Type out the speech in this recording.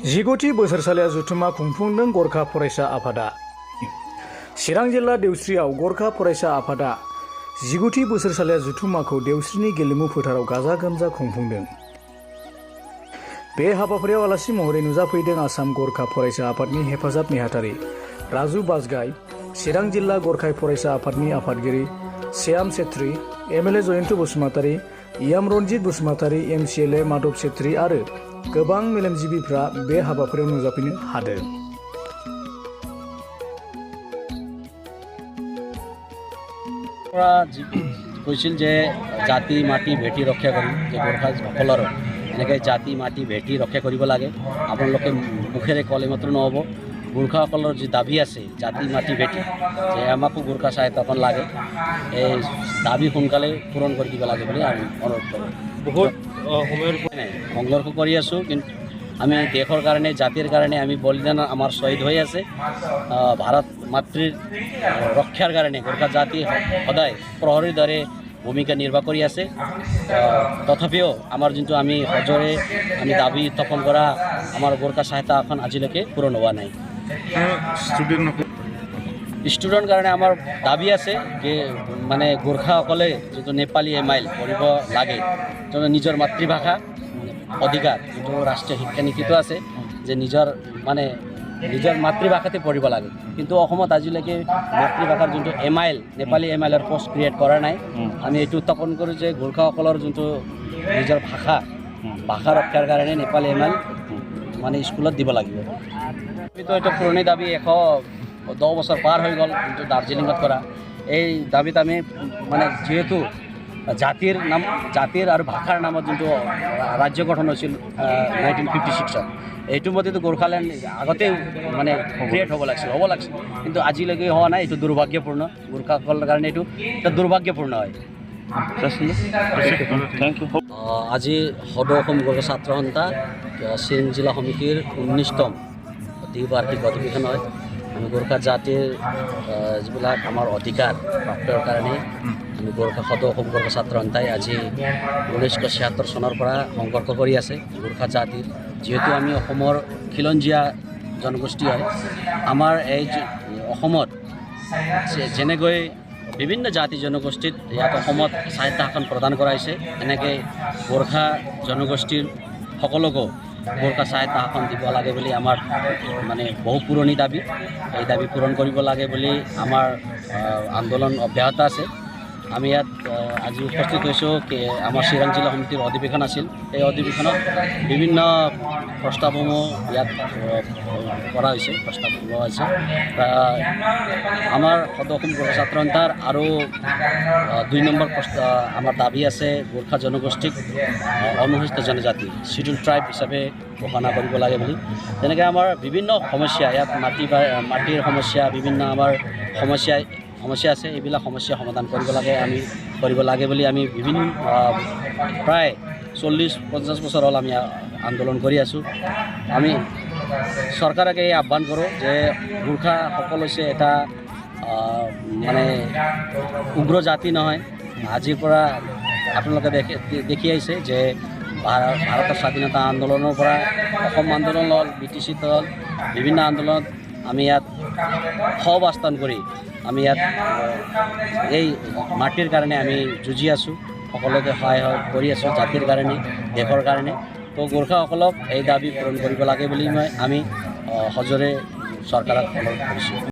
जिगुथि बोसोरसालिया जथुम्मा खुंफुंदों गरखा फरायसा आफादा। चिरां जिल्ला देवस्रियाव गरखा फरायसा आफादा जिगुथि बोसोरसालिया जथुम्माखौ देवस्रिनि गेलेमु फोथाराव गाजा गोमजा खुंफुंदों। बे हाबाफारियाव आलासि महरै नुजाफैदों आसाम गरखा फरायसा आफादनि हेफाजाब नेहाथारि राजु बाजगाय, चिरां जिल्ला गरखा फरायसा आफादनि आफादगिरि श्याम छेत्री, एमएलए जयन्त बसुमतारी, याम रनजित बसुमतारी, एमसिएलए माधव छेत्री आरो गोबां मेलेमजिबिफ्रा बे हाबाफारियाव नुजाफैनो हादों। কৈছিল যে জাতি মাটি ভেটি ৰক্ষা কৰি যে গোৰ্খাসকলৰ এনেকৈ জাতি মাটি ভেটি ৰক্ষা কৰিব লাগে। আপোনালোকে মুখেৰে ক'লে মাত্ৰ নহ'ব, গোৰ্খাসকলৰ যি দাবী আছে জাতি মাটি ভেটি যে আমাকো গোৰ্খা সাহিত্যখন লাগে, এই দাবী সোনকালে পূৰণ কৰি দিব লাগে বুলি আমি অনুৰোধ কৰোঁ। বহুত সময়ৰ সংঘৰ্ষ কৰি আছোঁ, কিন্তু আমি দেশৰ কাৰণে জাতিৰ কাৰণে আমি বলিদান আমাৰ শ্বহীদ হৈ আছে। ভাৰত মাতৃৰ ৰক্ষাৰ কাৰণে গোৰ্খা জাতি সদায় প্ৰহৰীৰ দৰে ভূমিকা নিৰ্বাহ কৰি আছে। তথাপিও আমাৰ যোনটো আমি সজৰে আমি দাবী উত্থাপন কৰা আমাৰ গোৰ্খা সাহিত্য এখন আজিলৈকে পূৰণ হোৱা নাই। ষ্টুডেণ্ট কাৰণে আমাৰ দাবী আছে যে মানে গোৰ্খাসকলে যিটো নেপালী এমাইল পঢ়িব লাগে, নিজৰ মাতৃভাষা অধিকাৰ যিটো ৰাষ্ট্ৰীয় শিক্ষা নীতিটো আছে যে নিজৰ মাতৃভাষাতে পঢ়িব লাগে। কিন্তু অসমত আজিলৈকে মাতৃভাষাৰ যোনটো এমাইল নেপালী এমাইলৰ পোষ্ট ক্ৰিয়েট কৰা নাই। আমি এইটো উত্থাপন কৰোঁ যে গোৰ্খাসকলৰ যোনটো নিজৰ ভাষা ৰক্ষাৰ কাৰণে নেপালী এমাইল মানে স্কুলত দিব লাগিব। আমিতো এইটো পুৰণি দাবী 110 বছৰ পাৰ হৈ গ'ল, যোনটো দাৰ্জিলিঙত কৰা এই দাবীত আমি মানে যিহেতু জাতিৰ আৰু ভাষাৰ নামত যোনটো ৰাজ্য গঠন হৈছিল 1956 এইটোৰ মতেতো গোৰ্খালেণ্ড আগতেই মানে ক্ৰিয়েট হ'ব লাগিছিল, কিন্তু আজিলৈকে হোৱা নাই। এইটো দুৰ্ভাগ্যপূৰ্ণ, গোৰ্খাসকলৰ কাৰণে এইটো এটা দুৰ্ভাগ্যপূৰ্ণ হয়। আজি সদৌ অসম গোৰ্খা ছাত্ৰ সন্থা চিৰাং জিলা সমিতিৰ 19তম দ্বিবাৰ্ষিক অধিৱেশন হয়। আমি গোৰ্খা জাতিৰ যিবিলাক আমাৰ অধিকাৰ প্ৰাপ্তৰ কাৰণে আমি সদৌ অসম গোৰ্খা ছাত্ৰ সন্থাই আজি 1976 চনৰ পৰা সংঘৰ্ষ কৰি আছে। গোৰ্খা জাতিৰ যিহেতু আমি অসমৰ খিলঞ্জীয়া জনগোষ্ঠী হয়, আমাৰ এই অসমত যেনেকৈ বিভিন্ন জাতি জনগোষ্ঠীত ইয়াত অসমত সাহিত্য শাসন প্ৰদান কৰা হৈছে, এনেকৈ গোৰ্খা জনগোষ্ঠীৰ সকলোকো গোৰ্খা সাহিত্য শাসন দিব লাগে বুলি আমাৰ মানে বহু পুৰণি দাবী। এই দাবী পূৰণ কৰিব লাগে বুলি আমাৰ আন্দোলন অব্যাহত আছে। আমি ইয়াত আজি উপস্থিত হৈছোঁ আমাৰ চিৰাং জিলা সমিতিৰ অধিৱেশন আছিল। এই অধিৱেশনত বিভিন্ন প্ৰস্তাৱসমূহ ইয়াত কৰা হৈছে, প্ৰস্তাৱ লোৱা হৈছে। আমাৰ সদৌ অসম গোৰ্খা ছাত্ৰ সন্থাৰ আৰু 2 নম্বৰ আমাৰ দাবী আছে গোৰ্খা জনগোষ্ঠীক অনুসূচিত জনজাতি শিডিউল ট্ৰাইব হিচাপে ঘোষণা কৰিব লাগে বুলি। তেনেকৈ আমাৰ বিভিন্ন সমস্যা ইয়াত মাটিৰ সমস্যা, বিভিন্ন আমাৰ সমস্যা আছে, এইবিলাক সমস্যা সমাধান কৰিব লাগে বুলি আমি বিভিন্ন প্ৰায় 40-50 বছৰ হ'ল আমি আন্দোলন কৰি আছোঁ। আমি চৰকাৰক এই আহ্বান কৰোঁ যে গোৰ্খাসকল হৈছে এটা মানে উগ্ৰ জাতি নহয়। আজিৰ পৰা আপোনালোকে দেখি আহিছে যে ভাৰতৰ স্বাধীনতা আন্দোলনৰ পৰা অসম আন্দোলন হ'ল, BTC হ'ল, বিভিন্ন আন্দোলনত আমি ইয়াত সহবাস্থান কৰি আমি ইয়াত এই মাটিৰ কাৰণে আমি যুঁজি আছোঁ, সকলোকে সহায় কৰি আছোঁ জাতিৰ কাৰণে, দেশৰ কাৰণে। তো গোৰ্খাসকলক এই দাবী পূৰণ কৰিব লাগে বুলি আমি সজোৰে চৰকাৰক অনুৰোধ কৰিছোঁ।